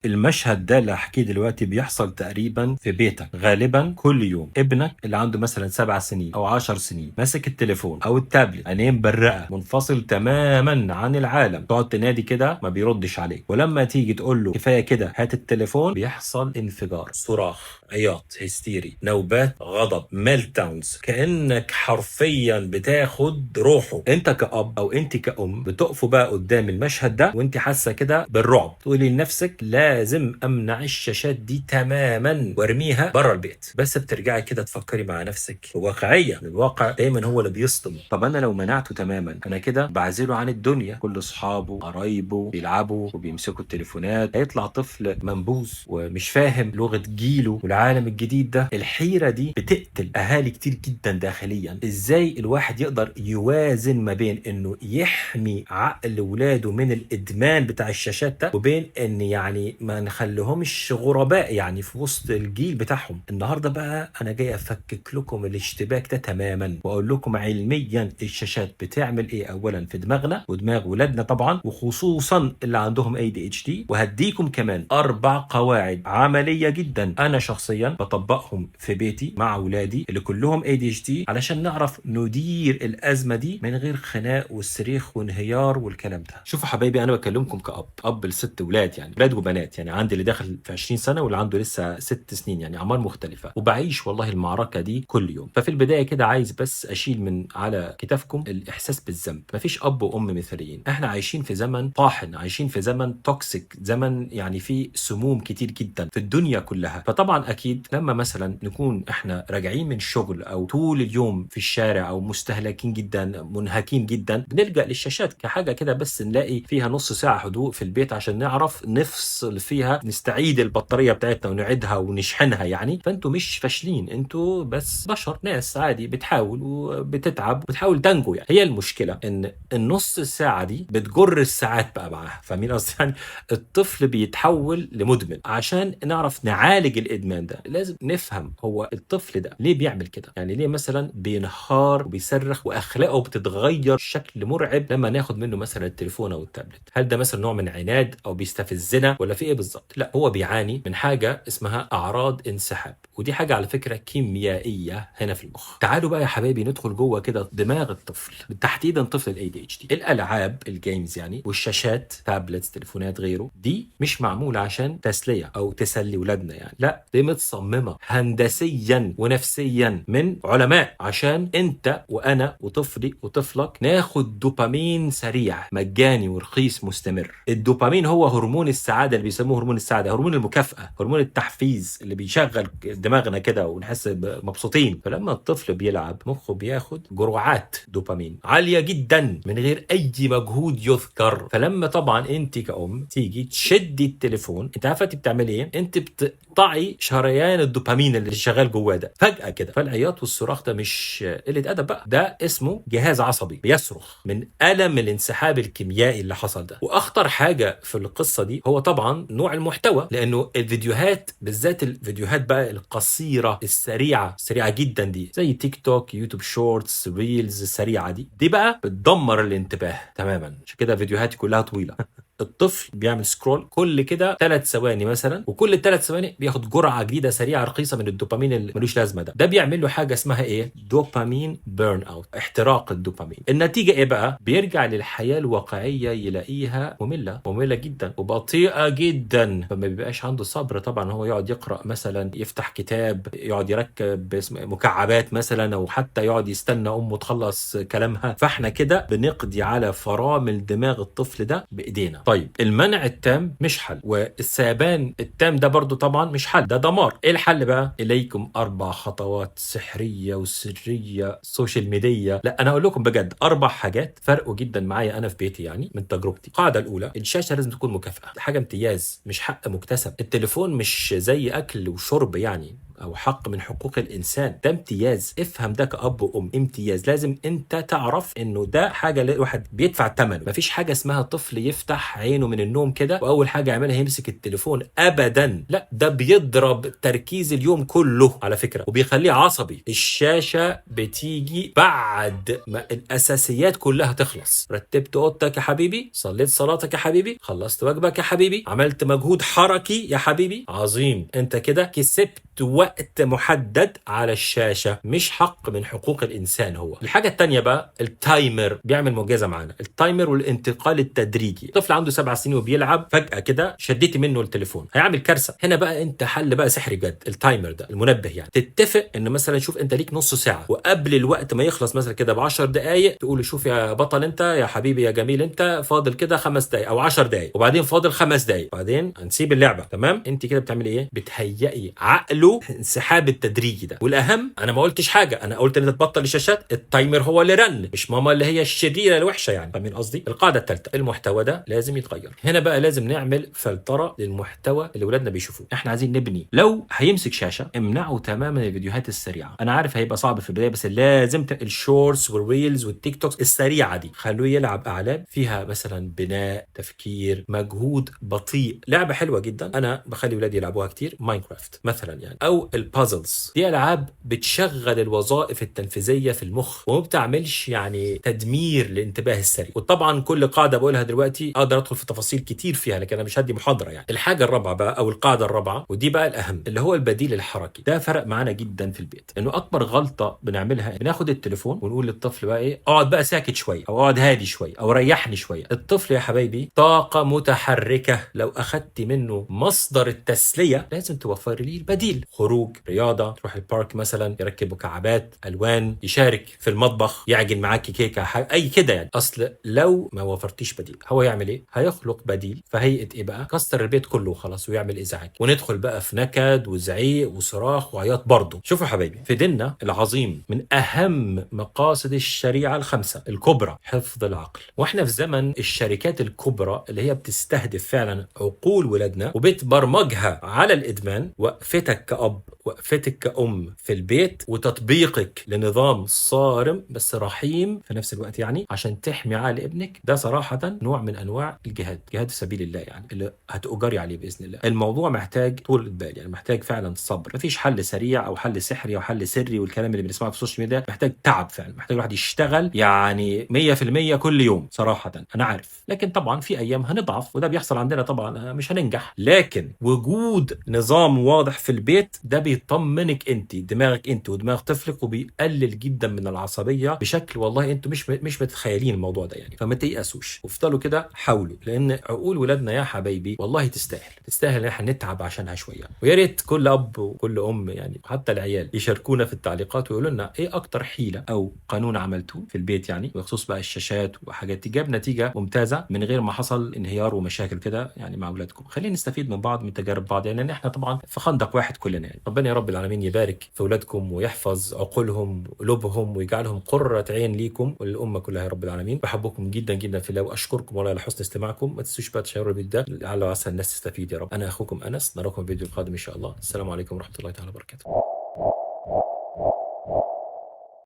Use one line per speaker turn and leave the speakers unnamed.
المشهد ده اللي هحكيه دلوقتي بيحصل تقريبا في بيتك غالبا كل يوم. ابنك اللي عنده مثلا 7 سنين او 10 سنين ماسك التليفون او التابلت، عينيه مبرقه، منفصل تماما عن العالم، تقعد تنادي كده ما بيردش عليك، ولما تيجي تقول له كفايه كده هات التليفون بيحصل انفجار، صراخ، عياط هستيري، نوبات غضب، ميلت داونز، كانك حرفيا بتاخد روحه. انت كأب او انت كأم بتقفوا بقى قدام المشهد ده وانت حاسه كده بالرعب، تقولي لنفسك لازم امنع الشاشات دي تماما وارميها بره البيت. بس بترجعي كده تفكري مع نفسك واقعيه، الواقع دايما هو اللي بيصدم. طب انا لو منعته تماما انا كده بعزله عن الدنيا، كل اصحابه قرايبه بيلعبوا وبيمسكوا التليفونات، هيطلع طفل منبوذ ومش فاهم لغه جيله والعالم الجديد ده. الحيره دي بتقتل اهالي كتير جدا داخليا. ازاي الواحد يقدر يوازن ما بين انه يحمي عقل ولاده من الادمان بتاع الشاشات ده، وبين ان يعني ما نخليهمش غرباء يعني في وسط الجيل بتاعهم. النهارده بقى انا جاي افكك لكم الاشتباك ده تماما، واقول لكم علميا الشاشات بتعمل ايه اولا في دماغنا ودماغ ولادنا طبعا، وخصوصا اللي عندهم ADHD. وهديكم كمان 4 قواعد عمليه جدا انا شخصيا بطبقهم في بيتي مع ولادي اللي كلهم ADHD، علشان نعرف ندير الازمه دي من غير خناق والصريخ وانهيار والكلام ده. شوفوا حبايبي، انا بكلمكم اب لست ولاد، يعني ولاد وبنات، يعني عندي اللي داخل في 20 سنه واللي عنده لسه 6 سنين، يعني اعمار مختلفه، وبعيش والله المعركه دي كل يوم. ففي البدايه كده عايز بس اشيل من على كتافكم الاحساس بالذنب. مفيش اب وام مثاليين، احنا عايشين في زمن طاحن، عايشين في زمن توكسيك، زمن يعني فيه سموم كتير جدا في الدنيا كلها. فطبعا اكيد لما مثلا نكون احنا راجعين من شغل او طول اليوم في الشارع او مستهلكين جدا منهكين جدا، بنلجأ للشاشات كحاجه كده بس نلاقي فيها نص ساعه هدوء في البيت عشان نعرف نفصل فيها، نستعيد البطاريه بتاعتنا ونعيدها ونشحنها يعني. فانتوا مش فاشلين، انتوا بس بشر، ناس عادي بتحاول وبتتعب وبتحاول تنجو. يعني هي المشكله ان النص ساعه دي بتجر الساعات بقى معاها، فاهمين قصدي؟ يعني الطفل بيتحول لمدمن. عشان نعرف نعالج الادمان ده لازم نفهم هو الطفل ده ليه بيعمل كده، يعني ليه مثلا بينهار وبيصرخ واخلاقه بتتغير بشكل مرعب لما ناخد منه مثلا التليفون او التابلت. هل ده مثلا نوع من عناد او بيستفزنا ولا في ايه بالظبط؟ لا، هو بيعاني من حاجه اسمها اعراض انسحاب، ودي حاجه على فكره كيميائيه هنا في المخ. تعالوا بقى يا حبايبي ندخل جوه كده دماغ الطفل، تحديدا طفل ADHD. الالعاب، الجيمز يعني، والشاشات، تابلتس، تليفونات، غيره، دي مش معموله عشان تسليه او تسلي ولادنا يعني، لا، دي متصممه هندسيا ونفسيا من علماء عشان انت وانا وطفلي وطفلك ناخد دوبامين سريع مجاني ورخيص مستمر. الدوبامين هو هرمون السعاده اللي بيسموه هرمون السعاده، هرمون المكافاه، هرمون التحفيز اللي بيشغل دماغنا كده ونحس مبسوطين. فلما الطفل بيلعب مخه بياخد جرعات دوبامين عاليه جدا من غير اي مجهود يذكر. فلما طبعا انت كأم تيجي تشدي التليفون، انت عارفه انت بتعملي ايه؟ انت بتقطعي شريان الدوبامين اللي شغال جواه ده فجاه كده. فالعياط والصراخ ده مش قله ادب بقى، ده اسمه جهاز عصبي بيصرخ من الم الانسحاب الكيميائي اللي حصل ده. واخطر حاجه في القصه دي هو طبعا نوع المحتوى، لانه الفيديوهات بالذات الفيديوهات بقى القصيره السريعه جدا دي، زي تيك توك، يوتيوب شورتس، ريلز السريعه دي بقى بتدمر الانتباه تماما. عشان كده فيديوهاتي كلها طويله. الطفل بيعمل سكرول كل كده 3 ثواني مثلا، وكل 3 ثواني بياخد جرعه جديده سريعه رخيصه من الدوبامين اللي ملوش لازمه ده بيعمل له حاجه اسمها ايه؟ دوبامين بيرن اوت، احتراق الدوبامين. النتيجه ايه بقى؟ بيرجع للحياه الواقعيه يلاقيها ممله جدا وبطيئه جدا، فما بيبقاش عنده صبر طبعا هو يقعد يقرا مثلا، يفتح كتاب، يقعد يركب مكعبات مثلا، او حتى يقعد يستنى امه تخلص كلامها. فاحنا كده بنقضي على فرامل دماغ الطفل ده بايدينا. طيب المنع التام مش حل، والثبان التام ده برضو طبعا مش حل، ده دمار. ايه الحل بقى؟ اليكم 4 خطوات سحريه وسريه سوشيال ميديا. لا، انا اقول لكم بجد 4 حاجات فرقوا جدا معايا انا في بيتي يعني من تجربتي. القاعده الاولى: الشاشه لازم تكون مكافاه، حاجه امتياز مش حق مكتسب. التليفون مش زي اكل وشرب يعني، او حق من حقوق الانسان، ده امتياز. افهم ده كأب وام، امتياز. لازم انت تعرف انه ده حاجه الواحد بيدفع الثمن. مفيش حاجه اسمها طفل يفتح عينه من النوم كده واول حاجه يعملها يمسك التليفون ابدا، لا، ده بيضرب تركيز اليوم كله على فكره وبيخليه عصبي. الشاشه بتيجي بعد ما الاساسيات كلها تخلص. رتبت اوضتك يا حبيبي، صليت صلاتك يا حبيبي، خلصت واجبك يا حبيبي، عملت مجهود حركي يا حبيبي، عظيم، انت كده كسبت وقت محدد على الشاشة، مش حق من حقوق الإنسان. هو الحاجة التانية بقى التايمر بيعمل معجزة معانا. التايمر والانتقال التدريجي. طفل عنده 7 سنين وبيلعب، فجأة كده شديتي منه التليفون، هيعمل كارثة. هنا بقى انت حل بقى سحري بجد. التايمر ده المنبه يعني، تتفق ان مثلا شوف انت ليك نص ساعة، وقبل الوقت ما يخلص مثلا كده ب10 دقايق تقول له شوف يا بطل انت يا حبيبي يا جميل، انت فاضل كده 5 دقايق او 10 دقايق، وبعدين فاضل 5 دقايق، بعدين هنسيب اللعبة. تمام؟ انت كده بتعملي ايه؟ بتهيئي عقله انسحاب التدريجي ده. والاهم انا ما قلتش حاجه، انا قلت ان تبطل الشاشات. التايمر هو اللي رن، مش ماما اللي هي الشريره الوحشه يعني. فاهمين قصدي؟ القاعده الثالثه، المحتوى ده لازم يتغير. هنا بقى لازم نعمل فلتره للمحتوى اللي ولادنا بيشوفوه. احنا عايزين نبني. لو هيمسك شاشه امنعه تماما الفيديوهات السريعه. انا عارف هيبقى صعب في البدايه، بس لازم الشورتس والريلز والتيك توك السريعه دي خلوه يلعب العاب فيها مثلا بناء، تفكير، مجهود بطيء. لعبه حلوه جدا انا بخلي ولادي يلعبوها كتير، ماينكرافت مثلا يعني، او البازلز. دي العاب بتشغل الوظائف التنفيذيه في المخ وما بتعملش يعني تدمير للانتباه السريع. وطبعا كل قاعده بقولها دلوقتي اقدر ادخل في تفاصيل كتير فيها، لكن انا مش هدي محاضره يعني. الحاجه الرابعه بقى او القاعده الرابعه، ودي بقى الاهم، اللي هو البديل الحركي. ده فرق معانا جدا في البيت. انه اكبر غلطه بنعملها بناخد التليفون ونقول للطفل بقى ايه، اقعد بقى ساكت شويه، او اقعد هادي شويه، او ريحني شويه. الطفل يا حبايبي طاقه متحركه، لو اخدت منه مصدر التسليه لازم توفر لي البديل. خروج، رياضه، تروح البارك مثلا، يركب مكعبات، الوان، يشارك في المطبخ، يعجن معاكي كيكه، اي كده يعني. اصل لو ما وفرتيش بديل هو يعمل ايه؟ هيخلق بديل في هيئه ايه بقى؟ كسر البيت كله وخلاص ويعمل ازعاج، وندخل بقى في نكد وزعيق وصراخ وعياط برضه. شوفوا يا حبايبي، في ديننا العظيم من اهم مقاصد الشريعه الخمسه الكبرى حفظ العقل. واحنا في زمن الشركات الكبرى اللي هي بتستهدف فعلا عقول ولادنا وبتبرمجها على الادمان. وقفتك كأب، وقفتك كأم في البيت، وتطبيقك لنظام صارم بس رحيم في نفس الوقت يعني عشان تحمي عقل ابنك، ده صراحة نوع من أنواع الجهاد، جهاد في سبيل الله يعني، اللي هتؤجري عليه بإذن الله. الموضوع محتاج طول بال يعني، محتاج فعلا صبر. مفيش حل سريع أو حل سحري أو حل سري والكلام اللي بنسمعه في السوشيال ميديا. محتاج تعب فعلا، محتاج الواحد يشتغل يعني 100% كل يوم صراحة. أنا عارف، لكن طبعا في أيام هنضعف وده بيحصل عندنا طبعا، مش هننجح. لكن وجود نظام واضح في البيت ده بيطمنك انت، دماغك انت ودماغ طفلك، وبيقلل جدا من العصبيه بشكل والله انتوا مش متخيلين الموضوع ده يعني. فما تيأسوش وافضلوا كده، حاولوا، لان عقول ولادنا يا حبايبي والله تستاهل ان احنا نتعب عشانها شويه. ويا ريت كل اب وكل ام يعني حتى العيال يشاركونا في التعليقات ويقولوا لنا ايه اكتر حيله او قانون عملتوه في البيت يعني بخصوص بقى الشاشات وحاجات جاب نتيجه ممتازه من غير ما حصل انهيار ومشاكل كده يعني مع اولادكم. خلينا نستفيد من بعض، من تجارب بعض يعني، لان احنا طبعا في خندق واحد كلنا يعني. ربنا يا رب العالمين يبارك في اولادكم ويحفظ عقولهم وقلوبهم ويجعلهم قرة عين ليكم وللامه كلها يا رب العالمين. بحبكم جدا جدا في الله واشكركم والله على حسن استماعكم. ما تنسوش بقى تشيروا الفيديو ده لعل وعسى الناس تستفيد يا رب. انا اخوكم انس، نراكم في الفيديو القادم ان شاء الله. السلام عليكم ورحمه الله تعالى وبركاته.